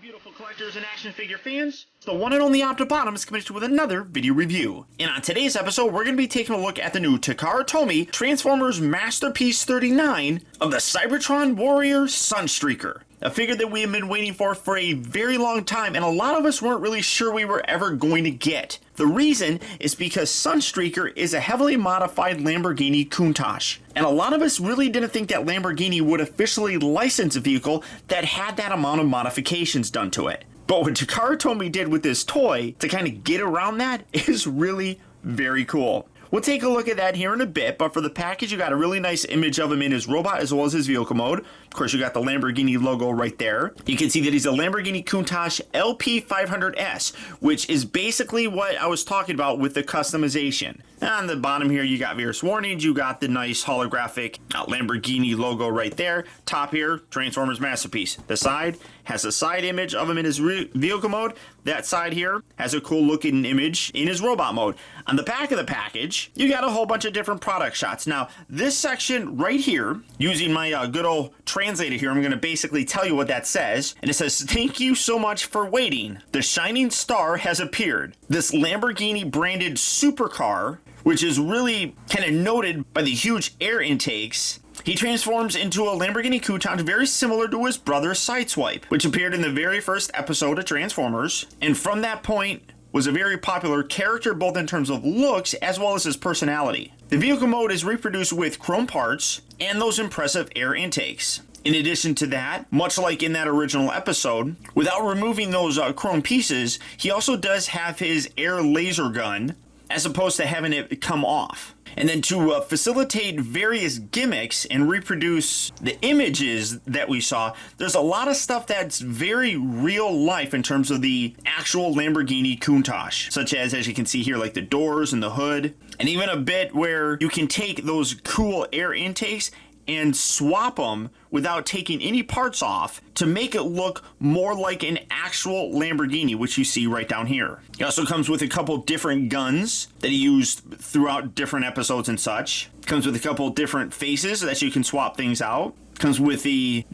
beautiful collectors and action figure fans. It's the one and only Optibotimus coming to you with another video review. And on today's episode, we're going to be taking a look at the new Takara Tomy Transformers Masterpiece 39 of the Cybertron Warrior Sunstreaker. A figure that we have been waiting for a very long time, and a lot of us weren't really sure we were ever going to get. The reason is because Sunstreaker is a heavily modified Lamborghini Countach. And a lot of us really didn't think that Lamborghini would officially license a vehicle that had that amount of modifications done to it. But what Takara Tomy did with this toy to kind of get around that is really very cool. We'll take a look at that here in a bit, but for the package, you got a really nice image of him in his robot as well as his vehicle mode. Of course, you got the Lamborghini logo right there. You can see that he's a Lamborghini Countach LP500S, which is basically what I was talking about with the customization. On the bottom here, you got various warnings. You got the nice holographic Lamborghini logo right there. Top here, Transformers Masterpiece. The side has a side image of him in his vehicle mode. That side here has a cool looking image in his robot mode. On the back of the package, you got a whole bunch of different product shots. Now, this section right here, using my good old translator here, I'm going to basically tell you what that says. And it says, "Thank you so much for waiting. The shining star has appeared. This Lamborghini branded supercar, which is really kind of noted by the huge air intakes. He transforms into a Lamborghini Countach very similar to his brother Sideswipe, which appeared in the very first episode of Transformers, and from that point was a very popular character both in terms of looks as well as his personality. The vehicle mode is reproduced with chrome parts and those impressive air intakes. In addition to that, much like in that original episode, without removing those chrome pieces, he also does have his air laser gun as opposed to having it come off. And then to facilitate various gimmicks and reproduce the images that we saw, there's a lot of stuff that's very real life in terms of the actual Lamborghini Countach, such as you can see here, like the doors and the hood, and even a bit where you can take those cool air intakes and swap them without taking any parts off to make it look more like an actual Lamborghini, which you see right down here. It also comes with a couple different guns that he used throughout different episodes and such. Comes with a couple different faces that you can swap things out. Comes with the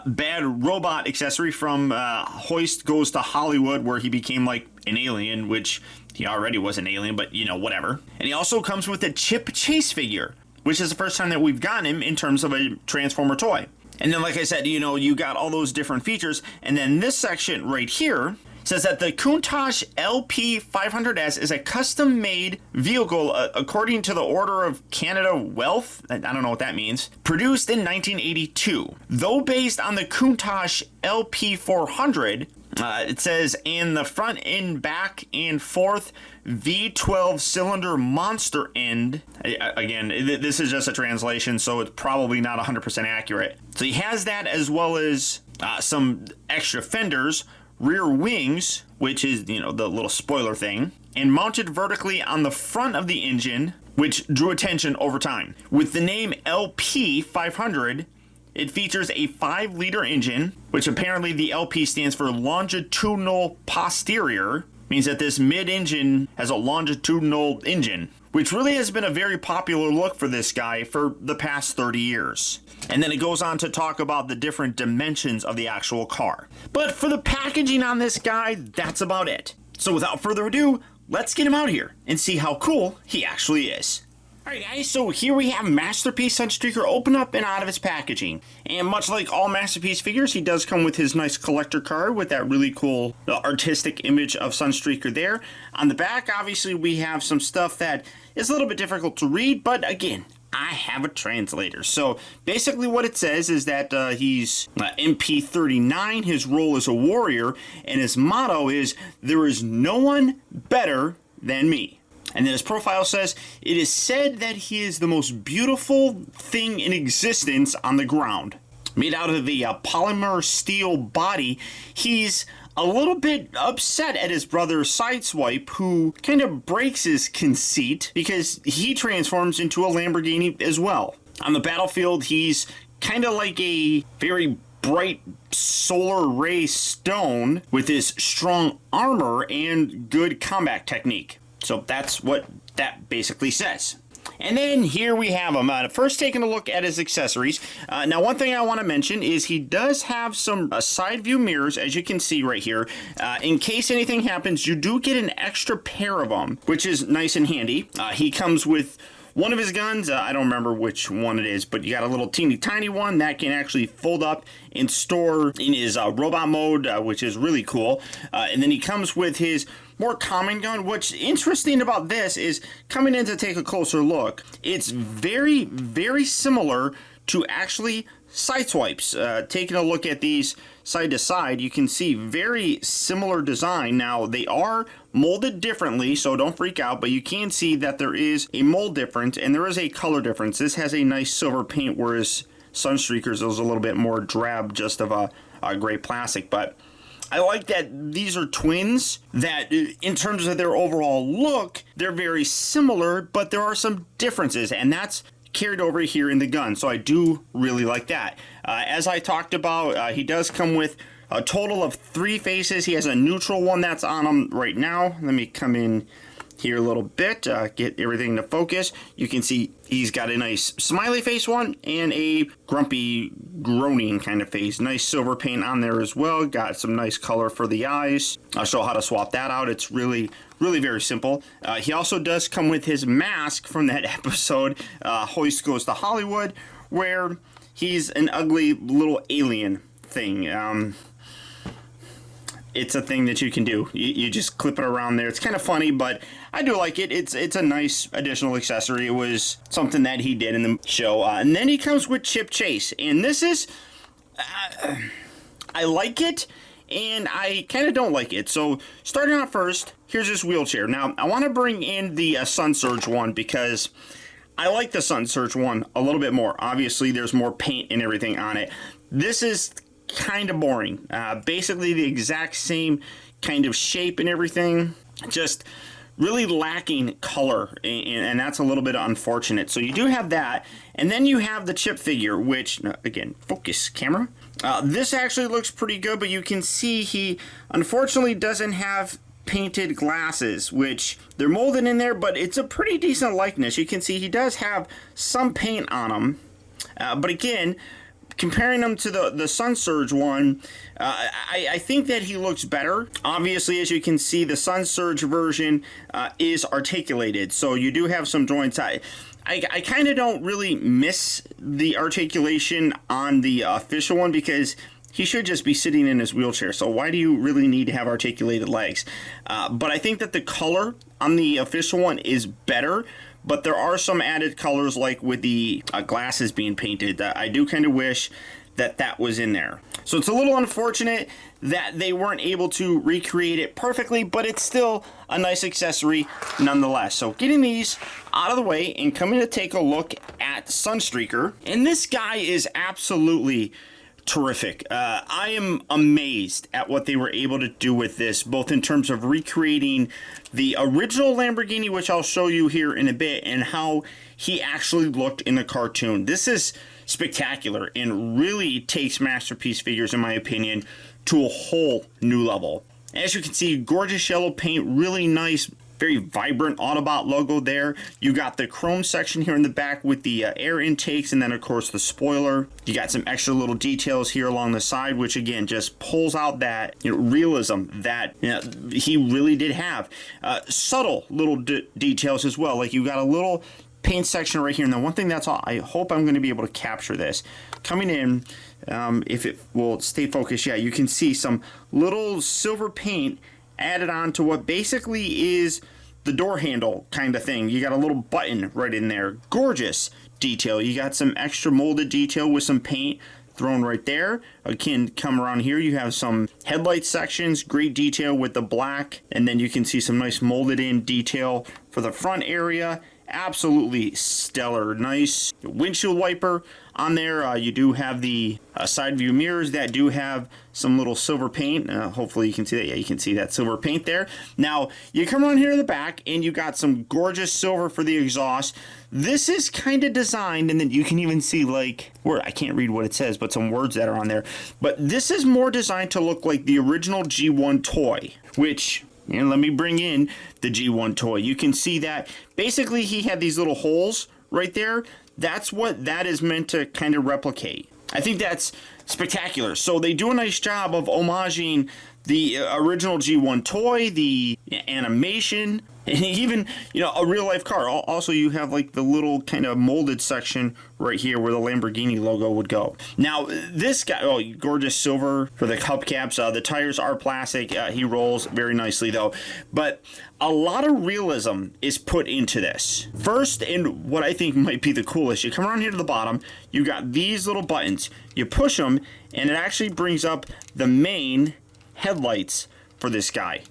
bad robot accessory from Hoist Goes to Hollywood, where he became like an alien, which he already was an alien, but you know, whatever. And he also comes with a Chip Chase figure, which is the first time that we've gotten him in terms of a Transformer toy. And then, like I said, you know, you got all those different features. And then this section right here says that the Countach LP500S is a custom-made vehicle according to the Order of Canada Wealth. I don't know what that means. Produced in 1982. Though based on the Countach LP400, it says, in the front end, back and forth V12 cylinder monster end. Again, this is just a translation, so it's probably not 100% accurate. So he has that, as well as some extra fenders, rear wings, which is, you know, the little spoiler thing, and mounted vertically on the front of the engine, which drew attention over time. With the name LP500, it features a 5-liter engine, which apparently the LP stands for longitudinal posterior, means that this mid-engine has a longitudinal engine, which really has been a very popular look for this guy for the past 30 years. And then it goes on to talk about the different dimensions of the actual car. But for the packaging on this guy, that's about it. So without further ado, let's get him out here and see how cool he actually is. Alright guys, so here we have Masterpiece Sunstreaker open up and out of its packaging. And much like all Masterpiece figures, he does come with his nice collector card with that really cool artistic image of Sunstreaker there. On the back, obviously, we have some stuff that is a little bit difficult to read, but again, I have a translator. So basically what it says is that he's MP-39, his role is a warrior, and his motto is, "There is no one better than me." And then his profile says, "It is said that he is the most beautiful thing in existence on the ground." Made out of the polymer steel body, he's a little bit upset at his brother Sideswipe, who kind of breaks his conceit because he transforms into a Lamborghini as well. On the battlefield, he's kind of like a very bright solar ray stone with his strong armor and good combat technique. So that's what that basically says. And then here we have him. First taking a look at his accessories. Now one thing I want to mention is he does have some side view mirrors, as you can see right here. In case anything happens, you do get an extra pair of them, which is nice and handy. He comes with one of his guns, I don't remember which one it is, but you got a little teeny tiny one that can actually fold up and store in his robot mode, which is really cool. And then he comes with his more common gun. What's interesting about this is, coming in to take a closer look, it's very, very similar to actually Sideswipes. Taking a look at these side to side, you can see very similar design. Now, they are molded differently, so don't freak out, but you can see that there is a mold difference and there is a color difference. This has a nice silver paint, whereas SUNSTREAKER's is a little bit more drab, just of a gray plastic. But I like that these are twins, that in terms of their overall look, they're very similar, but there are some differences, and that's carried over here in the gun, so I do really like that. As I talked about, he does come with a total of 3 faces. He has a neutral one that's on him right now. Let me come in here a little bit, get everything to focus. You can see he's got a nice smiley face one and a grumpy, groaning kind of face. Nice silver paint on there as well. Got some nice color for the eyes. I'll show how to swap that out. It's really very simple. He also does come with his mask from that episode, Hoist Goes to Hollywood, where he's an ugly little alien thing. It's a thing that you can do. You just clip it around there. It's kind of funny, but I do like it. It's a nice additional accessory. It was something that he did in the show. And then he comes with Chip Chase. And this is... I like it, and I kind of don't like it. So, starting out first, here's his wheelchair. Now, I want to bring in the Sun Surge one, because I like the Sun Surge one a little bit more. Obviously, there's more paint and everything on it. This is kind of boring. Basically the exact same kind of shape and everything, just really lacking color, and that's a little bit unfortunate. So you do have that, and then you have the Chip figure, which, again, focus camera. This actually looks pretty good, but you can see he unfortunately doesn't have painted glasses, which they're molded in there, but it's a pretty decent likeness. You can see he does have some paint on him, but again, comparing him to the Sun Surge one, I think that he looks better. Obviously, as you can see, the Sun Surge version is articulated, so you do have some joints. I kind of don't really miss the articulation on the official one, because he should just be sitting in his wheelchair, so why do you really need to have articulated legs? But I think that the color on the official one is better, but there are some added colors, like with the glasses being painted, that I do kind of wish that was in there. So it's a little unfortunate that they weren't able to recreate it perfectly, but it's still a nice accessory nonetheless. So getting these out of the way and coming to take a look at SUNSTREAKER, and this guy is absolutely terrific. I am amazed at what they were able to do with this, both in terms of recreating the original Lamborghini, which I'll show you here in a bit, and how he actually looked in the cartoon. This is spectacular and really takes Masterpiece Figures, in my opinion, to a whole new level. As you can see, gorgeous yellow paint, really nice, very vibrant Autobot logo there. You got the chrome section here in the back with the air intakes, and then of course the spoiler. You got some extra little details here along the side, which again just pulls out that realism that he really did have. Subtle little details as well, like you got a little paint section right here. And the one thing that's all, I hope I'm going to be able to capture this coming in, if it will stay focused. Yeah, you can see some little silver paint added on to what basically is the door handle kind of thing. You got a little button right in there. Gorgeous detail. You got some extra molded detail with some paint thrown right there. Again, come around here, you have some headlight sections, great detail with the black, and then you can see some nice molded in detail for the front area. Absolutely stellar. Nice windshield wiper on there. You do have the side view mirrors that do have some little silver paint. Hopefully you can see that. Yeah, you can see that silver paint there. Now, you come around here to the back and you got some gorgeous silver for the exhaust. This is kind of designed, and then you can even see, like, where I can't read what it says, but some words that are on there. But this is more designed to look like the original G1 toy, which And let me bring in the G1 toy. You can see that basically he had these little holes right there. That's what that is meant to kind of replicate. I think that's spectacular. So they do a nice job of homaging the original G1 toy, the animation, and even, you know, a real life car. Also, you have like the little kind of molded section right here where the Lamborghini logo would go. Now, this guy, oh, gorgeous silver for the hubcaps. The tires are plastic. He rolls very nicely though. But a lot of realism is put into this. First, and what I think might be the coolest, you come around here to the bottom, you got these little buttons. You push them, and it actually brings up the main headlights for this guy.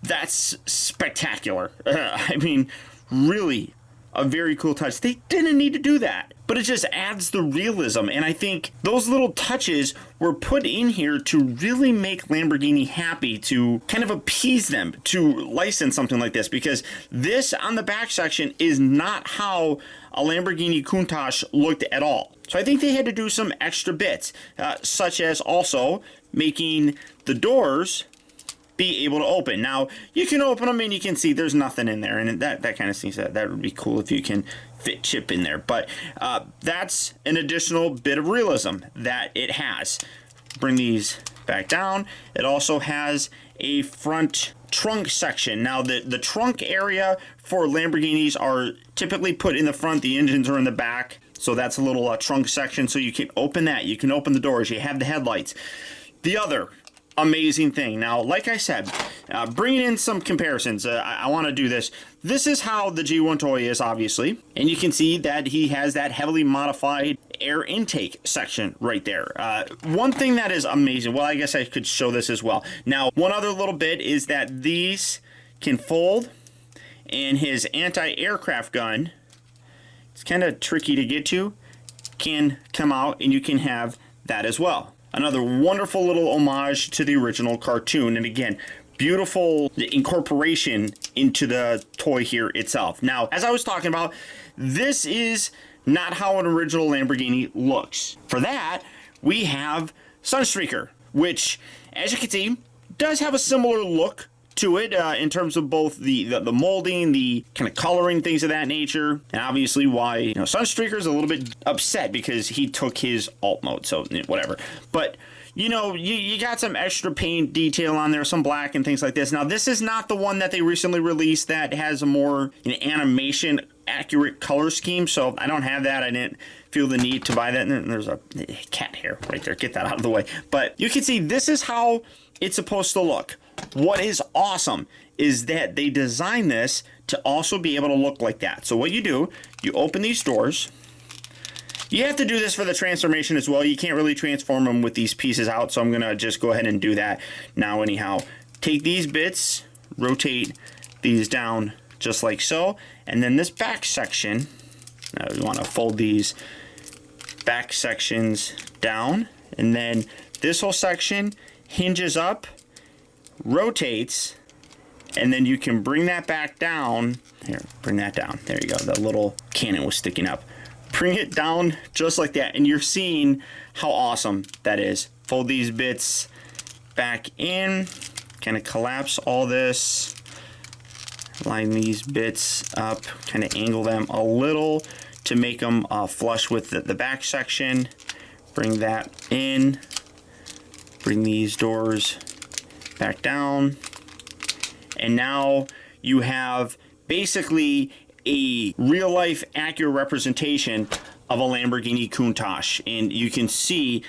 That's spectacular. I mean, really a very cool touch. They didn't need to do that, but it just adds the realism. And I think those little touches were put in here to really make Lamborghini happy, to kind of appease them, to license something like this, because this on the back section is not how a Lamborghini Countach looked at all. So I think they had to do some extra bits, such as also making the doors be able to open. Now, you can open them and you can see there's nothing in there, and that kind of seems that would be cool if you can fit chip in there. But that's an additional bit of realism that it has. Bring these back down. It also has a front trunk section. Now, the trunk area for Lamborghinis are typically put in the front. The engines are in the back. So that's a little trunk section. So you can open that. You can open the doors. You have the headlights. The other amazing thing. Now, like I said, bringing in some comparisons, I want to do this. This is how the G1 toy is, obviously, and you can see that he has that heavily modified air intake section right there. One thing that is amazing, well, I guess I could show this as well. Now, one other little bit is that these can fold, and his anti-aircraft gun, it's kind of tricky to get to, can come out, and you can have that as well. Another wonderful little homage to the original cartoon. And again, beautiful incorporation into the toy here itself. Now, as I was talking about, this is not how an original Lamborghini looks. For that, we have SUNSTREAKER, which, as you can see, does have a similar look to it in terms of both the molding, the kind of coloring, things of that nature, and obviously why, you know, SUNSTREAKER is a little bit upset because he took his alt mode, so whatever. But you know, you got some extra paint detail on there, some black and things like this. Now, this is not the one that they recently released that has a more, you know, animation accurate color scheme, so I don't have that. I didn't feel the need to buy that. And there's a cat hair right there. Get that out of the way. But you can see this is how it's supposed to look. What is awesome is that they designed this to also be able to look like that. So what you do, you open these doors. You have to do this for the transformation as well. You can't really transform them with these pieces out, so I'm going to just go ahead and do that now anyhow. Take these bits, rotate these down just like so, and then this back section, we want to fold these back sections down, and then this whole section hinges up, rotates, and then you can bring that back down. Here, bring that down. There you go. The little cannon was sticking up. Bring it down just like that, and you're seeing how awesome that is. Fold these bits back in, kind of collapse all this, line these bits up, kind of angle them a little to make them flush with the back section. Bring that in, bring these doors back down, and now you have basically a real-life accurate representation of a Lamborghini Countach, and you can see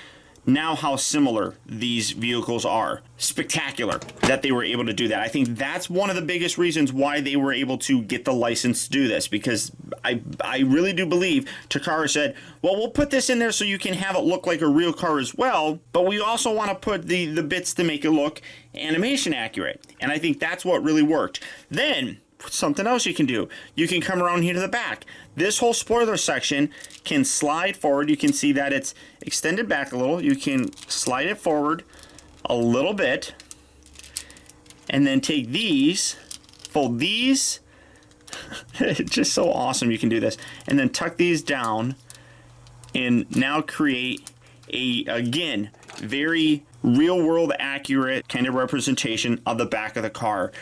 now how similar these vehicles are. Spectacular that they were able to do that. I think that's one of the biggest reasons why they were able to get the license to do this, because I really do believe Takara said, well, we'll put this in there so you can have it look like a real car as well, but we also want to put the bits to make it look animation accurate, and I think that's what really worked. Then something else you can do, you can come around here to the back. This whole spoiler section can slide forward. You can see that it's extended back a little. You can slide it forward a little bit, and then take these, fold these. It's just so awesome you can do this, and then tuck these down, and now create a, again, very real world accurate kind of representation of the back of the car.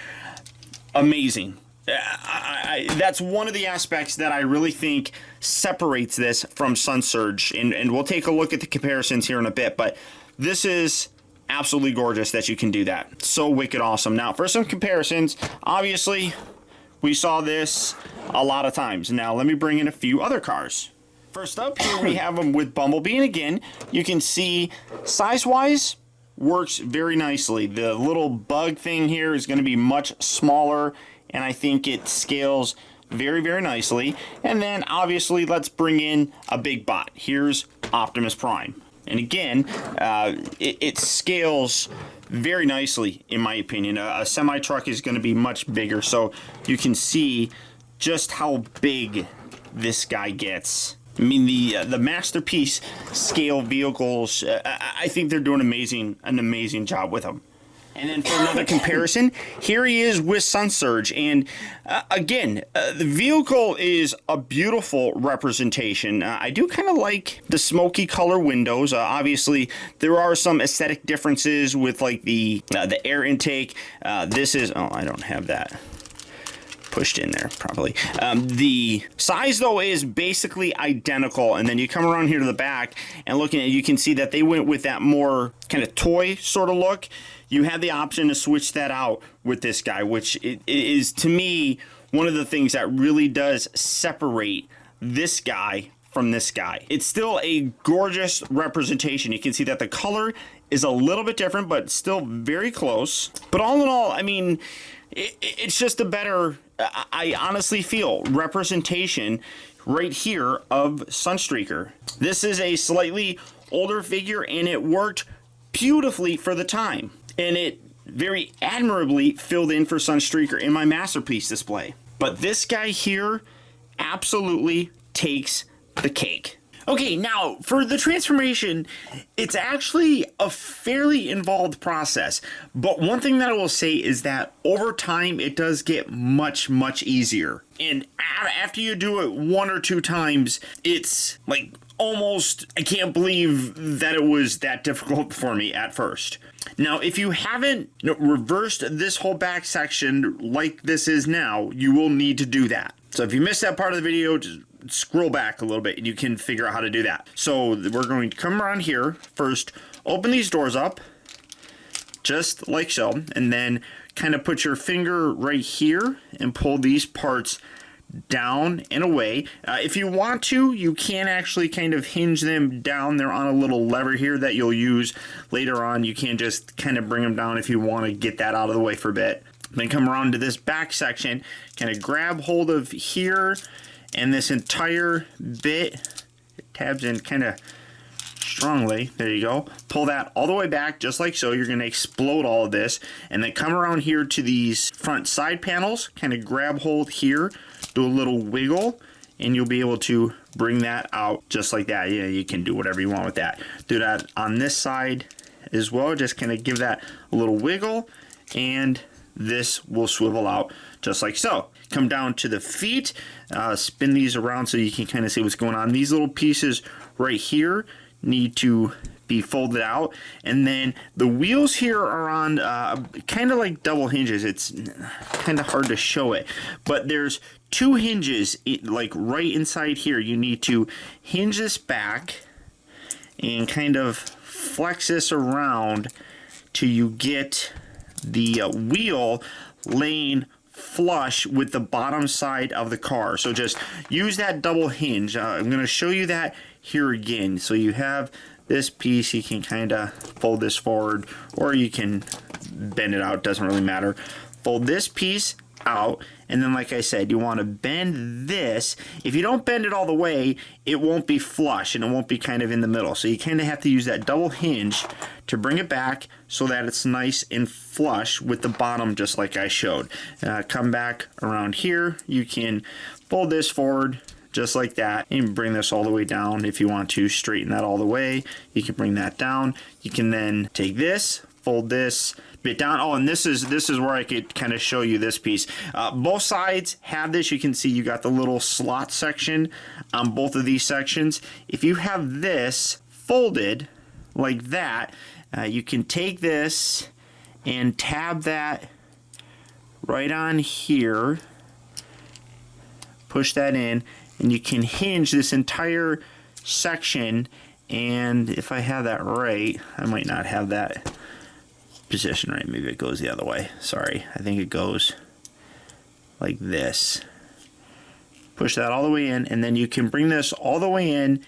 Amazing. That's one of the aspects that I really think separates this from Sunsurge, and we'll take a look at the comparisons here in a bit, but this is absolutely gorgeous that you can do that. So wicked awesome. Now, for some comparisons, obviously, we saw this a lot of times. Now, let me bring in a few other cars. First up, here we have them with Bumblebee, and again, you can see size-wise, works very nicely. The little bug thing here is going to be much smaller, and I think it scales very, very nicely. And then, obviously, let's bring in a big bot. Here's Optimus Prime. And again, it scales very nicely, in my opinion. A semi-truck is going to be much bigger, so you can see just how big this guy gets. I mean, the Masterpiece scale vehicles, I think they're doing an amazing job with them. And then for another comparison, here he is with Sunsurge. And again, the vehicle is a beautiful representation. I do kind of like the smoky color windows. Obviously, there are some aesthetic differences with like the air intake. This is, oh, I don't have that pushed in there probably. The size though is basically identical, and then you come around here to the back and looking at it, you can see that they went with that more kind of toy sort of look. You have the option to switch that out with this guy, which is to me one of the things that really does separate this guy from this guy. It's still a gorgeous representation. You can see that the color is a little bit different, but still very close. But all in all, I mean, it's just a better, I honestly feel, representation right here of Sunstreaker. This is a slightly older figure, and it worked beautifully for the time. And it very admirably filled in for Sunstreaker in my Masterpiece display. But this guy here absolutely takes the cake. Okay, now for the transformation, it's actually a fairly involved process. But one thing that I will say is that over time, it does get much, much easier. And after you do it one or two times, it's like almost, I can't believe that it was that difficult for me at first. Now, if you haven't reversed this whole back section like this is now, you will need to do that. So if you missed that part of the video, just scroll back a little bit and you can figure out how to do that. So we're going to come around here first, open these doors up, just like so, and then kind of put your finger right here and pull these parts down and away. If you want to, you can actually kind of hinge them down. They're on a little lever here that you'll use later on. You can just kind of bring them down if you want to get that out of the way for a bit. Then come around to this back section, kind of grab hold of here, and this entire bit, it tabs in kind of strongly. There you go. Pull that all the way back just like so. You're going to explode all of this, and then come around here to these front side panels, kind of grab hold here, do a little wiggle, and you'll be able to bring that out just like that. Yeah, you can do whatever you want with that. Do that on this side as well. Just kind of give that a little wiggle, and this will swivel out just like so. Come down to the feet, spin these around so you can kind of see what's going on. These little pieces right here need to be folded out, and then the wheels here are on kind of like double hinges. It's kind of hard to show it, but there's two hinges like right inside here. You need to hinge this back and kind of flex this around till you get the wheel laying flush with the bottom side of the car. So just use that double hinge. I'm going to show you that here again. So you have this piece, you can kind of fold this forward, or you can bend it out, doesn't really matter. Fold this piece out, and then like I said, you want to bend this. If you don't bend it all the way, it won't be flush and it won't be kind of in the middle. So you kind of have to use that double hinge to bring it back so that it's nice and flush with the bottom, just like I showed. Come back around here, you can fold this forward just like that, and bring this all the way down. If you want to straighten that all the way, you can bring that down. You can then take this, fold this bit down. Oh, and this is where I could kind of show you this piece. Both sides have this. You can see you got the little slot section on both of these sections. If you have this folded like that, You can take this and tab that right on here, push that in, and you can hinge this entire section. And if I have that right, I might not have that position right. Maybe it goes the other way. Sorry, I think it goes like this. Push that all the way in, and then you can bring this all the way in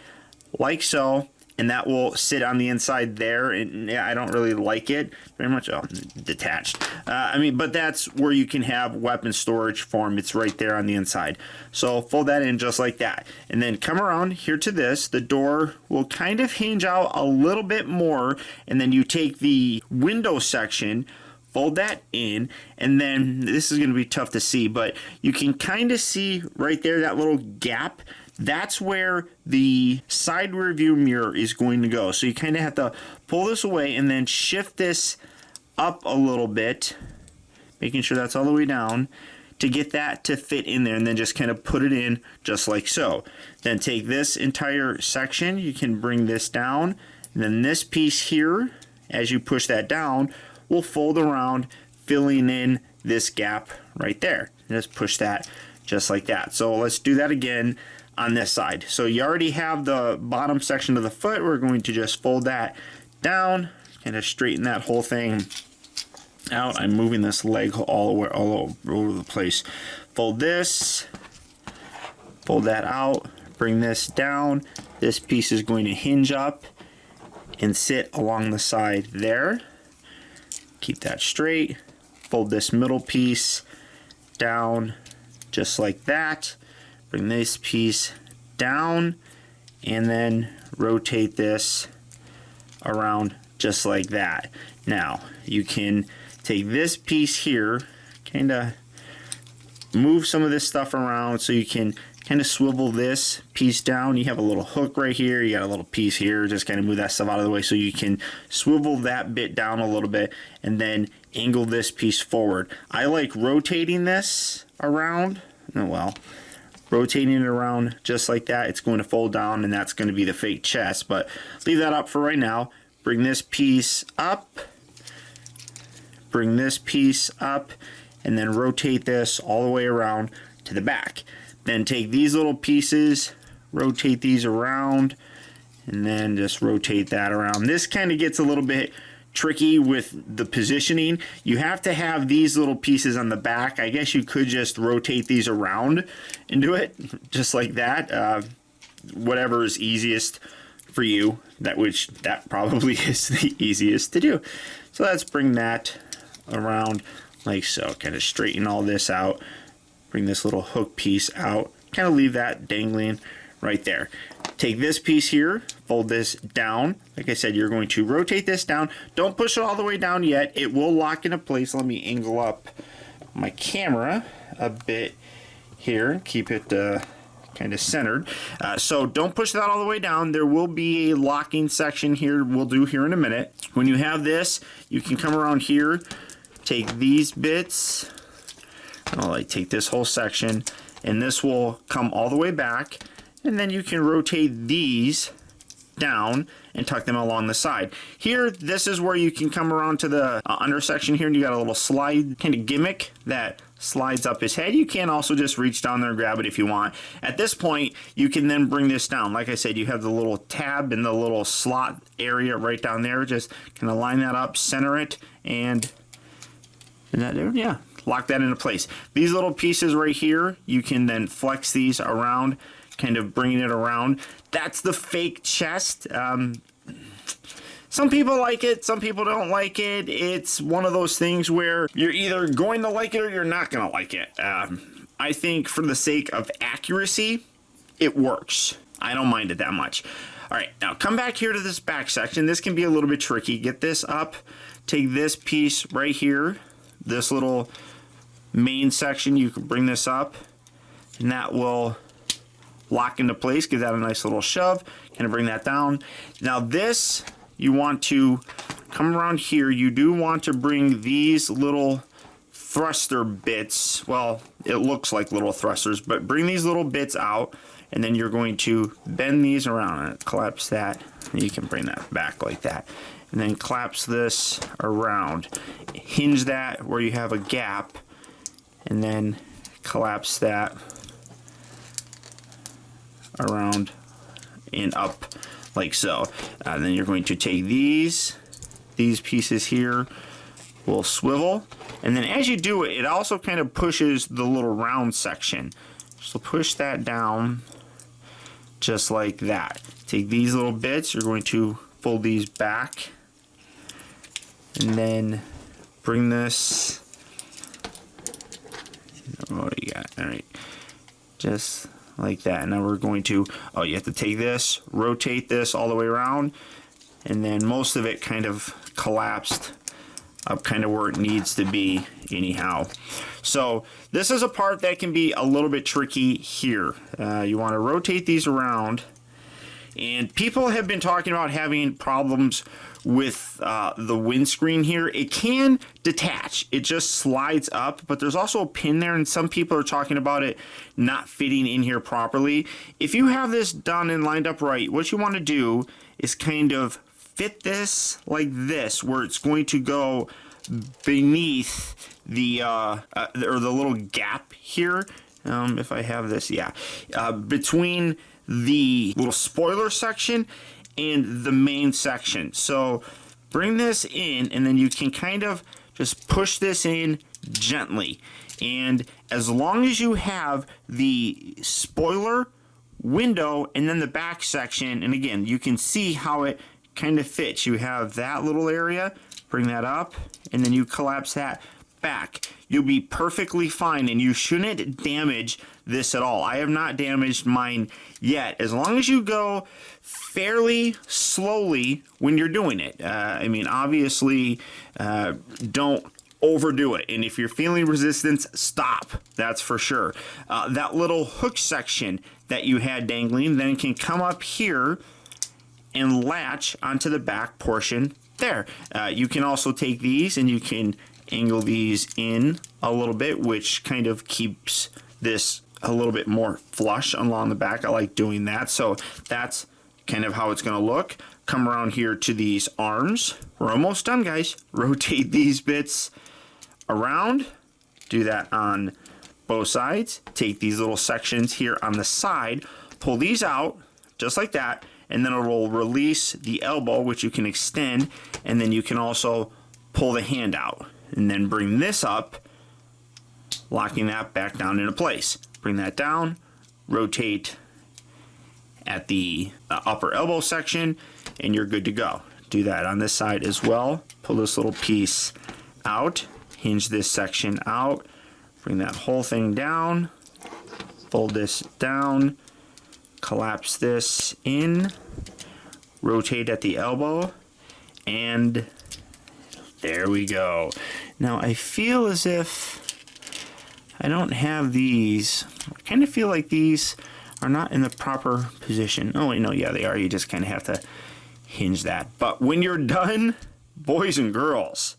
like so, and that will sit on the inside there. And yeah, I don't really like it very much. Oh, detached. I mean, but that's where you can have weapon storage form. It's right there on the inside. So fold that in just like that, and then come around here to this. The door will kind of hinge out a little bit more, and then you take the window section, fold that in, and then this is going to be tough to see, but you can kind of see right there that little gap. That's where the side rear view mirror is going to go. So you kind of have to pull this away and then shift this up a little bit, making sure that's all the way down, to get that to fit in there, and then just kind of put it in just like so. Then take this entire section, you can bring this down, and then this piece here, as you push that down, will fold around, filling in this gap right there. Just push that just like that. So let's do that again on this side. So you already have the bottom section of the foot. We're going to just fold that down, kind of straighten that whole thing out. I'm moving this leg all over the place. Fold this, fold that out, bring this down. This piece is going to hinge up and sit along the side there. Keep that straight. Fold this middle piece down just like that. Bring this piece down, and then rotate this around just like that. Now you can take this piece here, kind of move some of this stuff around so you can kind of swivel this piece down. You have a little hook right here, you got a little piece here, just kind of move that stuff out of the way so you can swivel that bit down a little bit and then angle this piece forward. I like rotating this around, rotating it around just like that. It's going to fold down, and that's going to be the fake chest, but leave that up for right now. Bring this piece up, bring this piece up, and then rotate this all the way around to the back. Then take these little pieces, rotate these around, and then just rotate that around. This kind of gets a little bit tricky with the positioning. You have to have these little pieces on the back. I guess you could just rotate these around and do it just like that. Whatever is easiest for you, that probably is the easiest to do. So let's bring that around like so. Kind of straighten all this out. Bring this little hook piece out. Kind of leave that dangling right there. Take this piece here, fold this down. Like I said, you're going to rotate this down. Don't push it all the way down yet. It will lock into place. Let me angle up my camera a bit here and keep it kind of centered. So don't push that all the way down. There will be a locking section here we'll do here in a minute. When you have this, you can come around here, take these bits, take this whole section, and this will come all the way back, and then you can rotate these down and tuck them along the side. Here, this is where you can come around to the under section here, and you got a little slide kind of gimmick that slides up his head. You can also just reach down there and grab it if you want. At this point, you can then bring this down. Like I said, you have the little tab and the little slot area right down there. Just kind of line that up, center it, and that there, yeah. Lock that into place. These little pieces right here, you can then flex these around, kind of bringing it around. That's the fake chest. Some people like it, some people don't like it. It's one of those things where you're either going to like it or you're not going to like it. I think for the sake of accuracy, it works. I don't mind it that much. All right, now come back here to this back section. This can be a little bit tricky. Get this up, take this piece right here, this little main section, you can bring this up, and that will lock into place. Give that a nice little shove, kind of bring that down. Now this, you want to come around here. You do want to bring these little thruster bits, well, it looks like little thrusters, but bring these little bits out, and then you're going to bend these around and collapse that, and you can bring that back like that. and then collapse this around. Hinge that where you have a gap, and then collapse that around and up like so. Then you're going to take these pieces here will swivel, and then as you do it, it also kind of pushes the little round section. So push that down just like that. Take these little bits, you're going to fold these back, and then bring this. What do you got? All right, just like that. Now we're going to, oh, you have to take this, rotate this all the way around, and then most of it kind of collapsed up kind of where it needs to be anyhow. So this is a part that can be a little bit tricky here. You want to rotate these around, and people have been talking about having problems with the windscreen here. It can detach, it just slides up, but there's also a pin there, and some people are talking about it not fitting in here properly. If you have this done and lined up right, what you want to do is kind of fit this like this, where it's going to go beneath the or the little gap here. If I have this, yeah, between the little spoiler section and the main section. So bring this in, and then you can kind of just push this in gently. And as long as you have the spoiler, window, and then the back section, and again, you can see how it kind of fits. You have that little area, bring that up, and then you collapse that back. You'll be perfectly fine, and you shouldn't damage this at all. I have not damaged mine yet, as long as you go fairly slowly when you're doing it. I mean, obviously, don't overdo it, and if you're feeling resistance, stop. That's for sure. That little hook section that you had dangling then can come up here and latch onto the back portion there. You can also take these and you can angle these in a little bit, which kind of keeps this a little bit more flush along the back. I like doing that. So that's kind of how it's going to look. Come around here to these arms. We're almost done, guys. Rotate these bits around. Do that on both sides. Take these little sections here on the side, pull these out just like that, and then it will release the elbow, which you can extend, and then you can also pull the hand out, and then bring this up, locking that back down into place. Bring that down, rotate at the upper elbow section, and you're good to go. Do that on this side as well. Pull this little piece out, hinge this section out, bring that whole thing down, fold this down, collapse this in, rotate at the elbow, and there we go. Now I feel as if I don't have these. I kind of feel like these are not in the proper position. Oh wait, no, yeah, they are. You just kind of have to hinge that. But when you're done, boys and girls,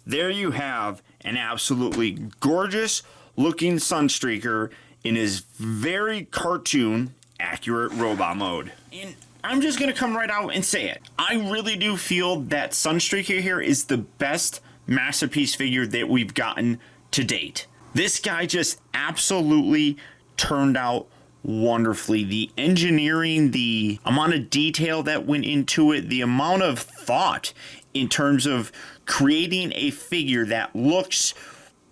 there you have an absolutely gorgeous looking Sunstreaker in his very cartoon accurate robot mode. And I'm just gonna come right out and say it. I really do feel that Sunstreaker here is the best masterpiece figure that we've gotten to date. This guy just absolutely turned out wonderfully. The engineering, the amount of detail that went into it, the amount of thought in terms of creating a figure that looks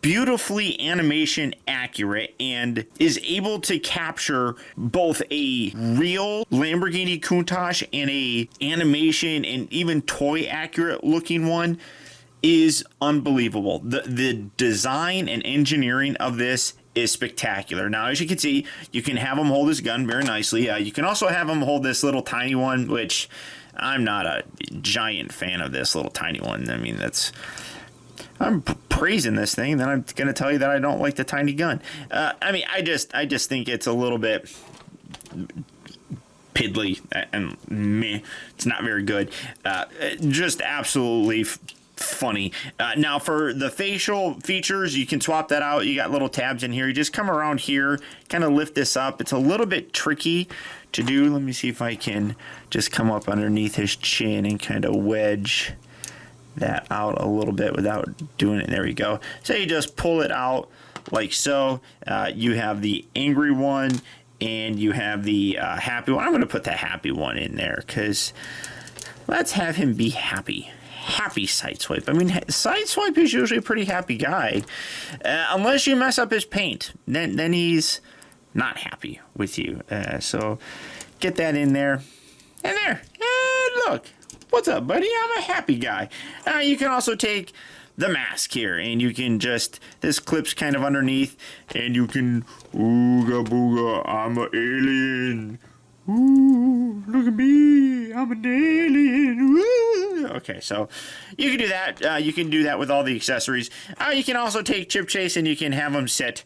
beautifully animation accurate and is able to capture both a real Lamborghini Countach and a animation and even toy accurate looking one is unbelievable. The design and engineering of this is spectacular. Now, as you can see, you can have him hold his gun very nicely. You can also have him hold this little tiny one, which I'm not a giant fan of this little tiny one. I mean, I'm praising this thing, then I'm going to tell you that I don't like the tiny gun. I mean, I just think it's a little bit piddly and meh. It's not very good. Just absolutely funny. Now for the facial features, you can swap that out. You got little tabs in here. You just come around here, kind of lift this up. It's a little bit tricky to do. Let me see if I can just come up underneath his chin and kind of wedge that out a little bit without doing it. There we go. So you just pull it out like so. You have the angry one and you have the happy one. I'm going to put the happy one in there because let's have him be happy. Happy Sideswipe. I mean, Sideswipe is usually a pretty happy guy, unless you mess up his paint. Then he's not happy with you. So get that in there. And there. And look. What's up, buddy? I'm a happy guy. You can also take the mask here, and you can just, this clips kind of underneath, and you can, ooga booga, I'm an alien. Ooh, look at me, I'm an alien. Woo. Okay, so you can do that. You can do that with all the accessories. You can also take Chip Chase and you can have him sit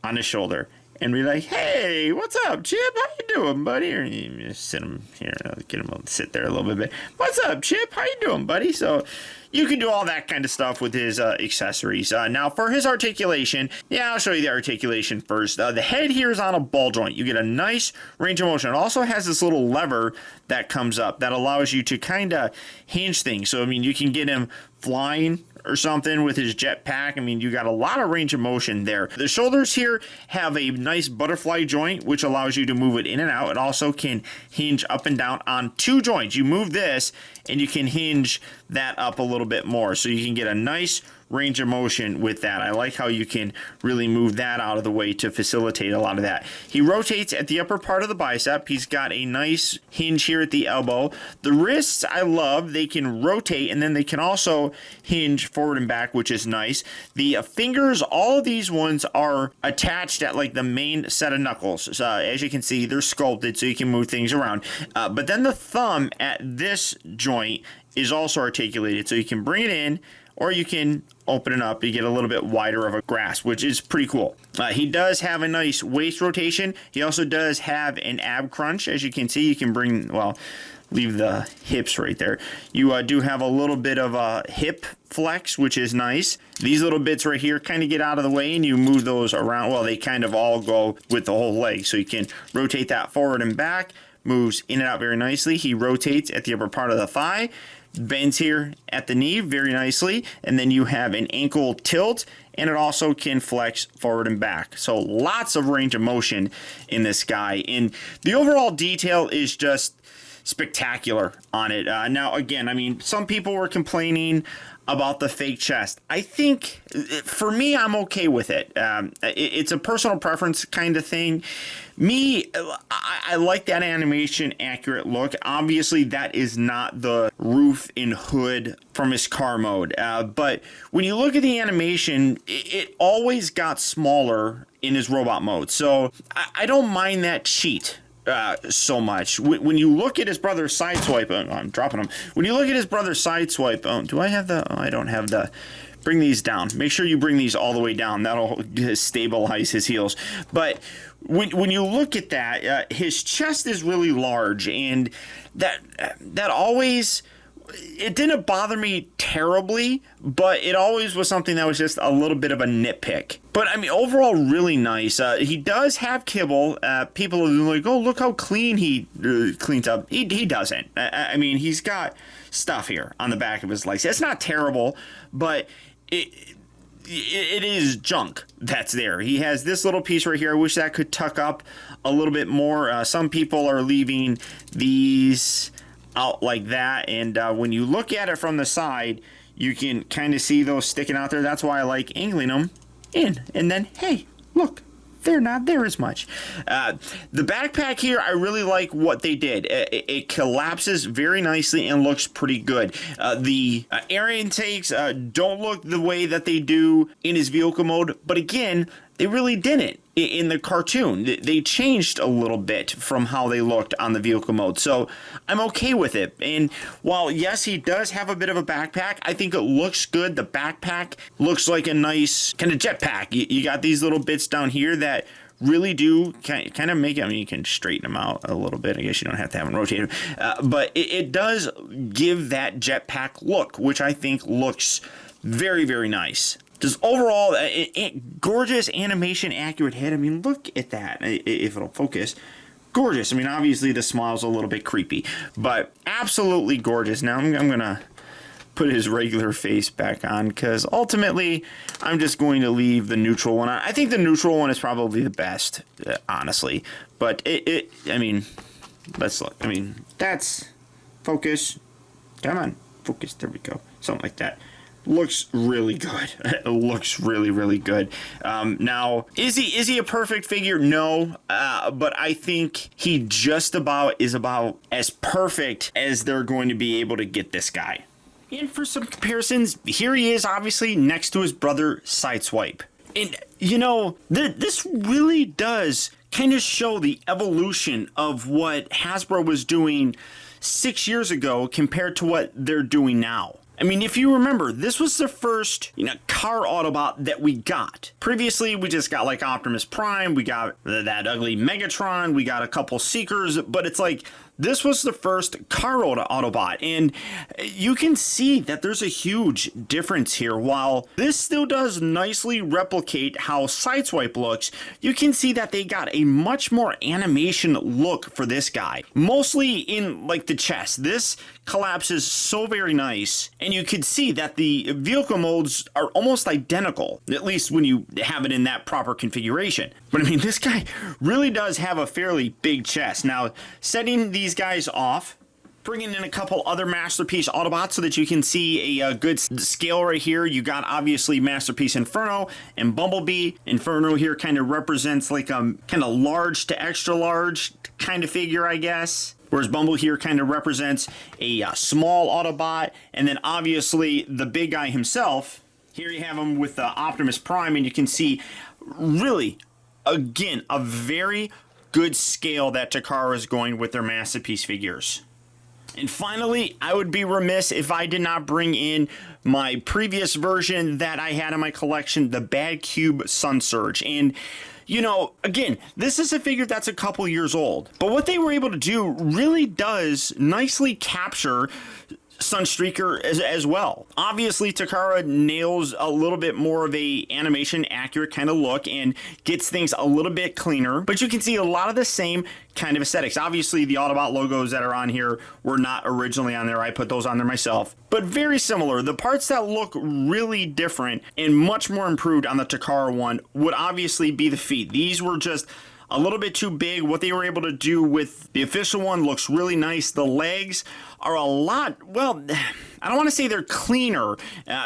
on his shoulder and be like, hey, what's up, Chip? How you doing, buddy? Or you just sit him here, get him to sit there a little bit. What's up, Chip? How you doing, buddy? So you can do all that kind of stuff with his accessories. Now, for his articulation, I'll show you the articulation first. The head here is on a ball joint. You get a nice range of motion. It also has this little lever that comes up that allows you to kind of hinge things. So, I mean, you can get him flying or something with his jetpack. I mean, you got a lot of range of motion there. The shoulders here have a nice butterfly joint, which allows you to move it in and out. It also can hinge up and down on two joints. You move this and you can hinge that up a little bit more. So you can get a nice range of motion with that. I like how you can really move that out of the way to facilitate a lot of that. He rotates at the upper part of the bicep. He's got a nice hinge here at the elbow. The wrists, I love. They can rotate and then they can also hinge forward and back, which is nice. The fingers, all of these ones are attached at like the main set of knuckles. So, as you can see, they're sculpted so you can move things around. But then the thumb at this joint is also articulated, so you can bring it in or you can open it up. You get a little bit wider of a grasp, which is pretty cool. He does have a nice waist rotation. He also does have an ab crunch. As you can see, you can bring, well, leave the hips right there. You do have a little bit of a hip flex, which is nice. These little bits right here kind of get out of the way and you move those around. Well, they kind of all go with the whole leg. So you can rotate that forward and back, moves in and out very nicely. He rotates at the upper part of the thigh, bends here at the knee very nicely, and then you have an ankle tilt, and it also can flex forward and back. So lots of range of motion in this guy, and the overall detail is just spectacular on it. Now, again, I mean, some people were complaining about the fake chest. I think, for me, I'm okay with it. It's a personal preference kind of thing. Me, I like that animation accurate look. Obviously, that is not the roof and hood from his car mode. But when you look at the animation, it always got smaller in his robot mode. So I don't mind that cheat so much. When you look at his brother's sideswipe, I'm dropping him. When you look at his brother's sideswipe, do I have the? I don't have the. Bring these down. Make sure you bring these all the way down. That'll stabilize his heels. But when you look at that, his chest is really large, and that always. It didn't bother me terribly, but it always was something that was just a little bit of a nitpick. But, I mean, overall, really nice. He does have kibble. People are like, oh, look how clean he cleans up. He doesn't. I mean, he's got stuff here on the back of his legs. It's not terrible, but it is junk that's there. He has this little piece right here. I wish that could tuck up a little bit more. Some people are leaving these out like that, and when you look at it from the side, you can kind of see those sticking out there. That's why I like angling them in, and then hey, look, they're not there as much. The backpack here, I really like what they did. It collapses very nicely and looks pretty good. The air intakes don't look the way that they do in his vehicle mode, but again, they really didn't in the cartoon. They changed a little bit from how they looked on the vehicle mode. So I'm okay with it. And while, yes, he does have a bit of a backpack, I think it looks good. The backpack looks like a nice kind of jetpack. You got these little bits down here that really do kind of make it. I mean, you can straighten them out a little bit. I guess you don't have to have them rotated, but it does give that jetpack look, which I think looks very, very nice. Just overall, gorgeous animation, accurate head. I mean, look at that. If it'll focus. Gorgeous. I mean, obviously the smile's a little bit creepy, but absolutely gorgeous. Now I'm going to put his regular face back on because ultimately I'm just going to leave the neutral one on. I think the neutral one is probably the best, honestly. But I mean, let's look. I mean, that's focus. Come on, focus. There we go. Something like that. Looks really good. It looks really, really good. Now, is he a perfect figure? No, but I think he just is about as perfect as they're going to be able to get this guy. And for some comparisons, here he is, obviously, next to his brother, Sideswipe. And, you know, this really does kind of show the evolution of what Hasbro was doing 6 years ago compared to what they're doing now. I mean, if you remember, this was the first, car Autobot that we got. Previously, we just got like Optimus Prime, we got that ugly Megatron, we got a couple Seekers, but it's like, this was the first car Autobot, and you can see that there's a huge difference here. While this still does nicely replicate how Sideswipe looks, you can see that they got a much more animation look for this guy. Mostly in like the chest. This collapses so very nice, and you can see that the vehicle modes are almost identical, at least when you have it in that proper configuration. But I mean, this guy really does have a fairly big chest. Now, setting these guys off, bringing in a couple other Masterpiece Autobots so that you can see a good scale right here. You got obviously Masterpiece Inferno and Bumblebee. Inferno here kind of represents like a kind of large to extra large kind of figure, I guess. Whereas Bumble here kind of represents a small Autobot. And then obviously the big guy himself. Here you have him with Optimus Prime, and you can see really, again, a very good scale that Takara is going with their Masterpiece figures. And finally, I would be remiss if I did not bring in my previous version that I had in my collection, the Bad Cube Sunsurge. And again, this is a figure that's a couple years old, but what they were able to do really does nicely capture Sunstreaker as well. Obviously, Takara nails a little bit more of a animation accurate kind of look and gets things a little bit cleaner, but you can see a lot of the same kind of aesthetics. Obviously, the Autobot logos that are on here were not originally on there. I put those on there myself, but very similar. The parts that look really different and much more improved on the Takara one would obviously be the feet. These were just a little bit too big. What they were able to do with the official one looks really nice. The legs are a lot, well, I don't want to say they're cleaner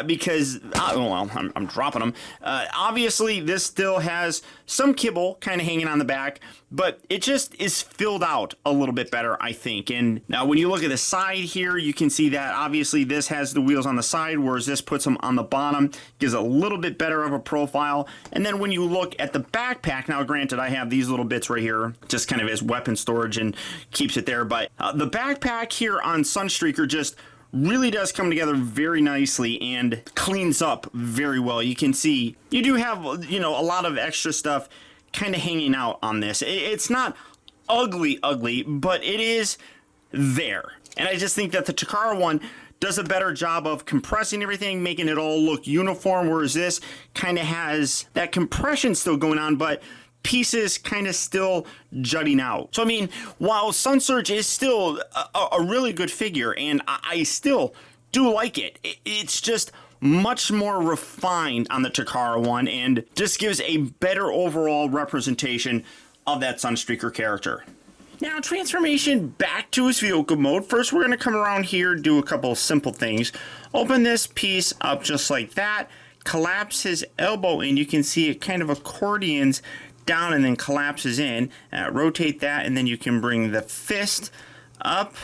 because, I'm dropping them. Obviously, this still has some kibble kind of hanging on the back, but it just is filled out a little bit better, I think. And now when you look at the side here, you can see that obviously this has the wheels on the side, whereas this puts them on the bottom, gives a little bit better of a profile. And then when you look at the backpack, now granted, I have these little bits right here, just kind of as weapon storage and keeps it there. But the backpack here on Sunstreaker just really does come together very nicely and cleans up very well. You can see you do have, a lot of extra stuff kind of hanging out on this. It's not ugly, but it is there. And I just think that the Takara one does a better job of compressing everything, making it all look uniform, whereas this kind of has that compression still going on, but pieces kind of still jutting out. So, I mean, while Sunsurge is still a really good figure, and I still do like it, it's just much more refined on the Takara one and just gives a better overall representation of that Sunstreaker character. Now, transformation back to his vehicle mode. First, we're going to come around here, do a couple of simple things. Open this piece up just like that, collapse his elbow in. You can see it kind of accordions down and then collapses in. Rotate that, and then you can bring the fist up,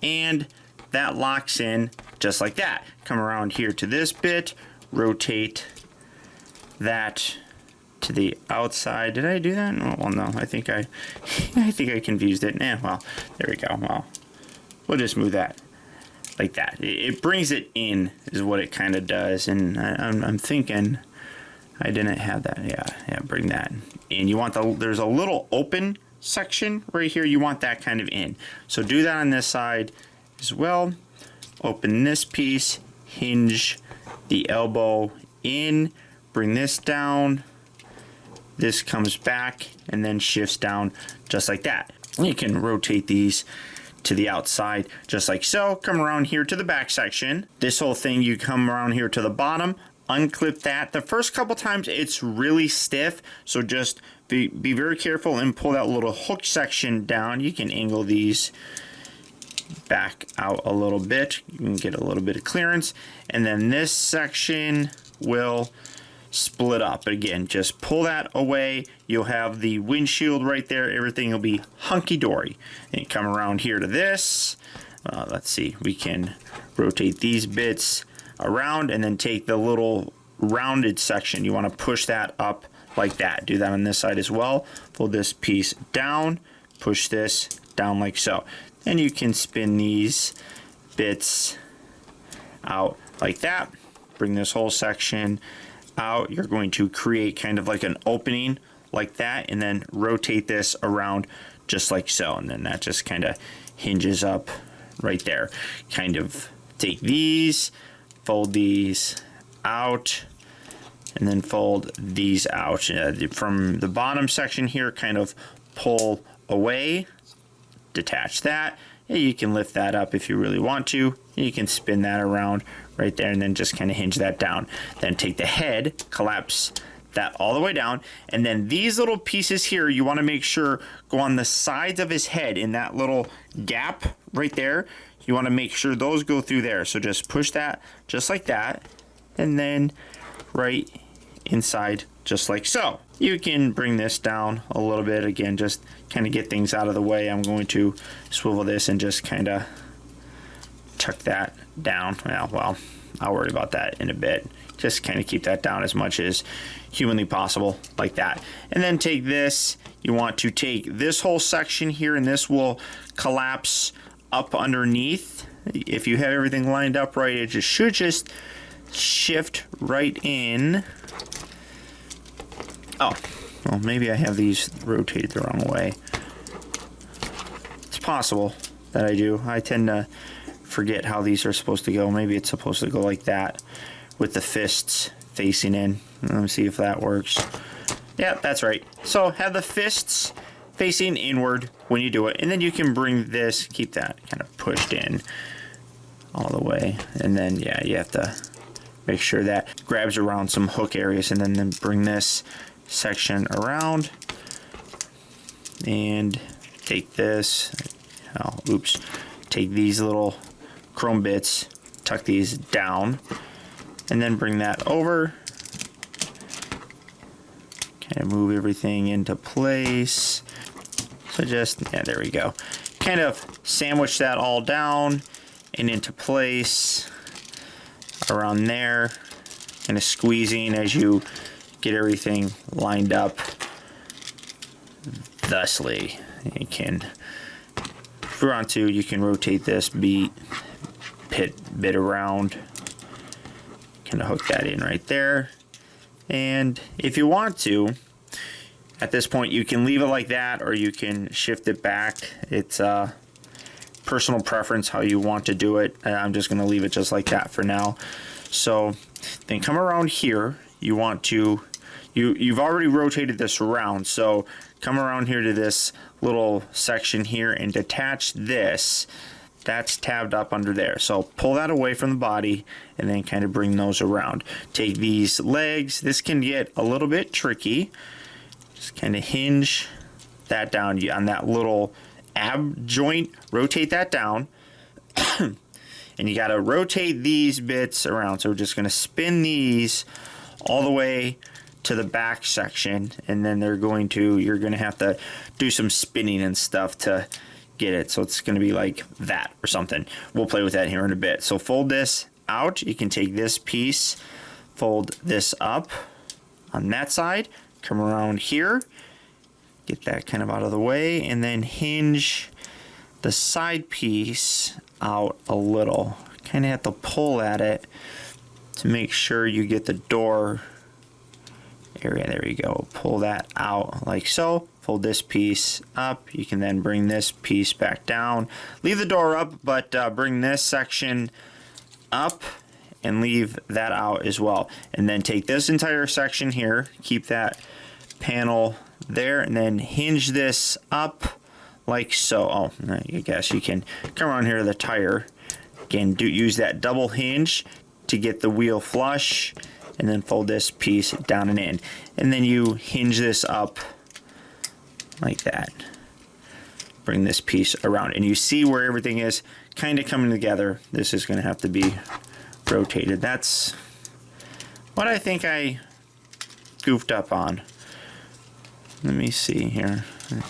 and that locks in just like that. Come around here to this bit, rotate that to the outside. Did I do that? Oh, well, no. I think I confused it. Well, there we go. Well, we'll just move that like that. It brings it in, is what it kind of does, and I'm thinking I didn't have that. Yeah, bring that in. You want there's a little open section right here. You want that kind of in. So do that on this side as well. Open this piece, hinge the elbow in, bring this down. This comes back and then shifts down just like that. You can rotate these to the outside just like so. Come around here to the back section. This whole thing, you come around here to the bottom, unclip that. The first couple times it's really stiff, so just be very careful and pull that little hook section down. You can angle these back out a little bit. You can get a little bit of clearance, and then this section will split up. Again, just pull that away. You'll have the windshield right there. Everything will be hunky-dory. And come around here to this. Let's see, we can rotate these bits around and then take the little rounded section. You want to push that up like that. Do that on this side as well. Pull this piece down, push this down like so. And you can spin these bits out like that. Bring this whole section out. You're going to create kind of like an opening like that, and then rotate this around just like so. And then that just kind of hinges up right there. Kind of take these, fold these out, and then fold these out. From the bottom section here, kind of pull away, detach that. You can lift that up if you really want to. You can spin that around right there and then just kind of hinge that down. Then take the head, collapse that all the way down, and then these little pieces here, you want to make sure go on the sides of his head in that little gap right there. You want to make sure those go through there. So just push that just like that, and then right inside just like so. You can bring this down a little bit. Again, just kind of get things out of the way. I'm going to swivel this and just kind of tuck that down. Well, I'll worry about that in a bit. Just kind of keep that down as much as humanly possible like that. And then take this. You want to take this whole section here, and this will collapse up underneath. If you have everything lined up right, it just should just shift right in. Oh, well, maybe I have these rotated the wrong way. It's possible that I do. I tend to forget how these are supposed to go. Maybe it's supposed to go like that with the fists facing in. Let me see if that works. Yeah, that's right. So have the fists facing inward when you do it, and then you can bring this, keep that kind of pushed in all the way, and then yeah, you have to make sure that grabs around some hook areas, and then bring this section around and take this, take these little chrome bits, tuck these down, and then bring that over, kind of move everything into place. So just, yeah, there we go. Kind of sandwich that all down and into place around there, kind of squeezing as you get everything lined up thusly. You can, if you want to, you can rotate this bit around, kind of hook that in right there. And if you want to, at this point, you can leave it like that, or you can shift it back. It's personal preference how you want to do it. I'm just going to leave it just like that for now. So then come around here. You want to, you've already rotated this around, so come around here to this little section here and detach this. That's tabbed up under there. So pull that away from the body and then kind of bring those around. Take these legs. This can get a little bit tricky. Just kind of hinge that down on that little ab joint. Rotate that down. And you got to rotate these bits around. So we're just going to spin these all the way to the back section, and then you're going to have to do some spinning and stuff to get it. So it's going to be like that or something. We'll play with that here in a bit. So fold this out. You can take this piece, fold this up on that side, come around here, get that kind of out of the way, and then hinge the side piece out a little. Kind of have to pull at it to make sure you get the door area. There you go. Pull that out like so. Fold this piece up. You can then bring this piece back down. Leave the door up, but bring this section up and leave that out as well. And then take this entire section here, keep that panel there, and then hinge this up like so. Oh, I guess you can come around here to the tire. Again, use that double hinge to get the wheel flush, and then fold this piece down and in. And then you hinge this up like that. Bring this piece around, and you see where everything is kind of coming together. This is going to have to be rotated. That's what I think I goofed up on. Let me see here. I'm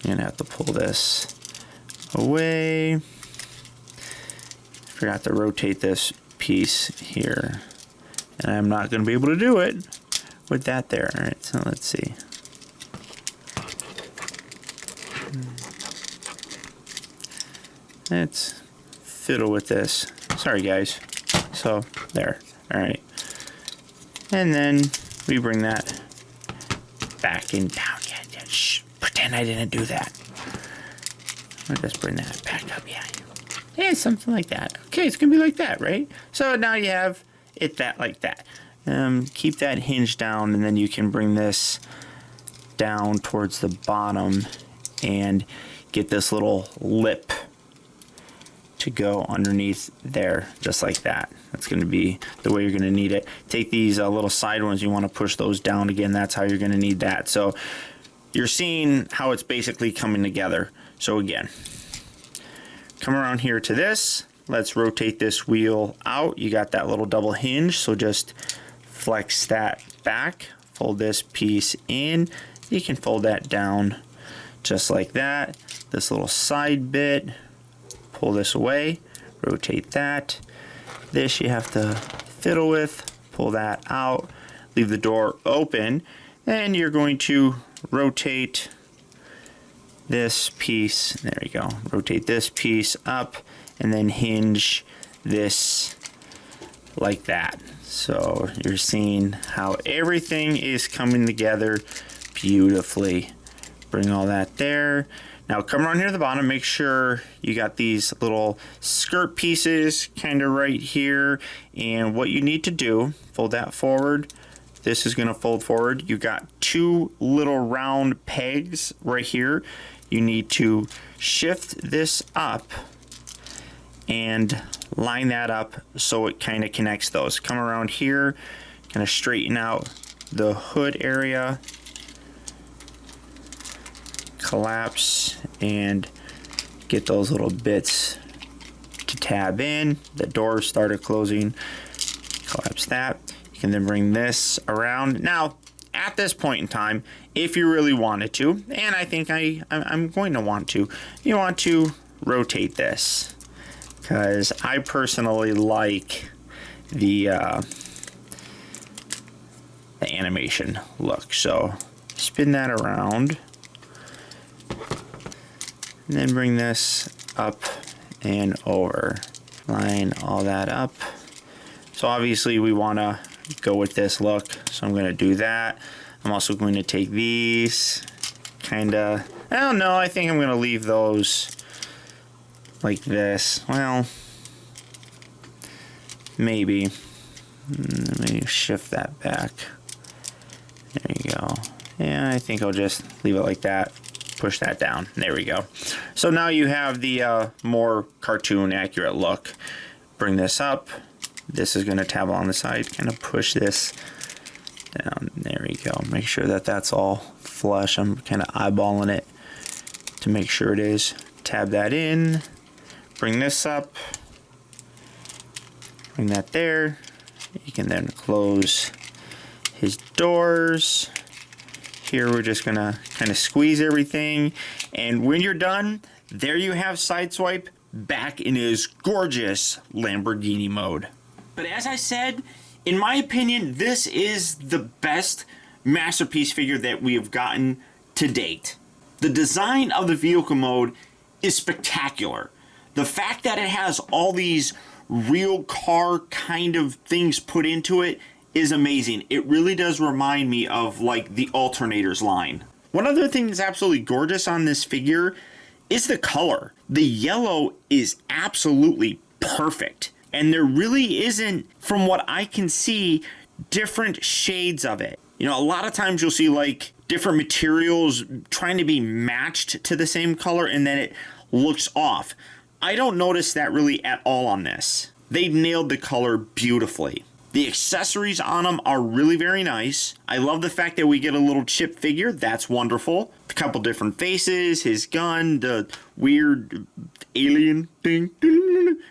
gonna have to pull this away. Forgot to rotate this piece here, and I'm not going to be able to do it with that there. All right, so let's see. Let's fiddle with this. Sorry guys. So there. All right, and then we bring that back and down. Yeah, shh. Pretend I didn't do that. I'll just bring that back up. Yeah, something like that. Okay, it's gonna be like that, right? So now you have it like that. Keep that hinge down, and then you can bring this down towards the bottom and get this little lip to go underneath there, just like that. That's going to be the way you're going to need it. Take these little side ones, you want to push those down again. That's how you're going to need that. So you're seeing how it's basically coming together. So again, come around here to this. Let's rotate this wheel out. You got that little double hinge, so just flex that back, fold this piece in. You can fold that down just like that. This little side bit, pull this away, rotate that. This you have to fiddle with, pull that out, leave the door open, and you're going to rotate this piece, there you go, rotate this piece up, and then hinge this like that. So you're seeing how everything is coming together beautifully. Bring all that there. Now come around here to the bottom, make sure you got these little skirt pieces kind of right here, and what you need to do, fold that forward. This is going to fold forward. You got two little round pegs right here. You need to shift this up and line that up so it kind of connects those. Come around here, kind of straighten out the hood area, collapse, and get those little bits to tab in. The door started closing, collapse that. You can then bring this around. Now, at this point in time, if you really wanted to, and I think I'm going to want to, you want to rotate this, because I personally like the animation look. So spin that around, and then bring this up and over. Line all that up. So obviously we want to go with this look, so I'm going to do that. I'm also going to take these, kind of, I don't know, I think I'm going to leave those like this. Well, maybe. Let me shift that back. There you go. Yeah, I think I'll just leave it like that. Push that down. There we go. So now you have the more cartoon accurate look. Bring this up. This is going to tab on the side. Kind of push this down. There we go. Make sure that that's all flush. I'm kind of eyeballing it to make sure it is. Tab that in. Bring this up. Bring that there. You can then close his doors. Here we're just going to kind of squeeze everything. And when you're done, there you have Sideswipe back in his gorgeous Lamborghini mode. But as I said, in my opinion, this is the best masterpiece figure that we have gotten to date. The design of the vehicle mode is spectacular. The fact that it has all these real car kind of things put into it is amazing. It really does remind me of like the Alternators line. One other thing that's absolutely gorgeous on this figure is the color. The yellow is absolutely perfect. And there really isn't, from what I can see, different shades of it. You know, a lot of times you'll see like different materials trying to be matched to the same color and then it looks off. I don't notice that really at all on this. They nailed the color beautifully. The accessories on them are really very nice. I love the fact that we get a little chip figure. That's wonderful. A couple different faces, his gun, the weird alien thing.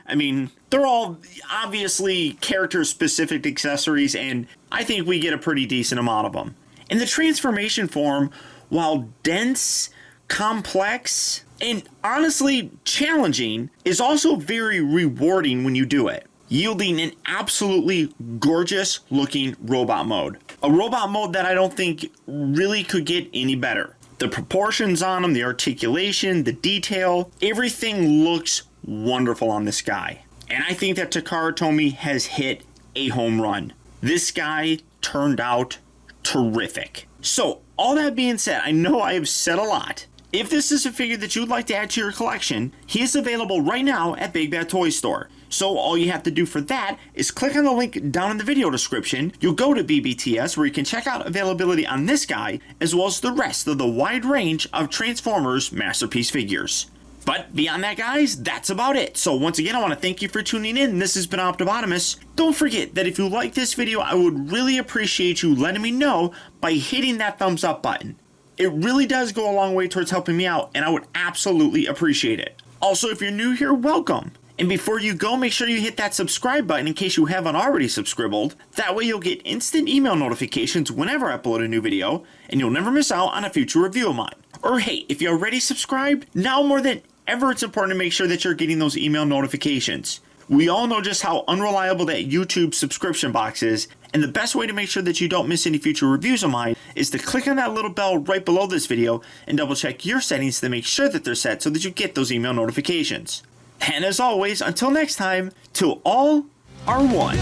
I mean, they're all obviously character-specific accessories, and I think we get a pretty decent amount of them. And the transformation form, while dense, complex, and honestly challenging, is also very rewarding when you do it, yielding an absolutely gorgeous looking robot mode. A robot mode that I don't think really could get any better. The proportions on them, the articulation, the detail, everything looks wonderful on this guy. And I think that Takara Tomy has hit a home run. This guy turned out terrific. So, all that being said, I know I have said a lot. If this is a figure that you'd like to add to your collection, he is available right now at Big Bad Toy Store. So all you have to do for that is click on the link down in the video description. You'll go to BBTS where you can check out availability on this guy as well as the rest of the wide range of Transformers Masterpiece figures. But beyond that, guys, that's about it. So once again, I want to thank you for tuning in. This has been Optibotimus. Don't forget that if you like this video, I would really appreciate you letting me know by hitting that thumbs up button. It really does go a long way towards helping me out, and I would absolutely appreciate it. Also, if you're new here, welcome. And before you go, make sure you hit that subscribe button in case you haven't already subscribed. That way you'll get instant email notifications whenever I upload a new video, and you'll never miss out on a future review of mine. Or hey, if you already subscribed, now more than ever it's important to make sure that you're getting those email notifications. We all know just how unreliable that YouTube subscription box is, and the best way to make sure that you don't miss any future reviews of mine is to click on that little bell right below this video and double check your settings to make sure that they're set so that you get those email notifications. And as always, until next time, till all are one.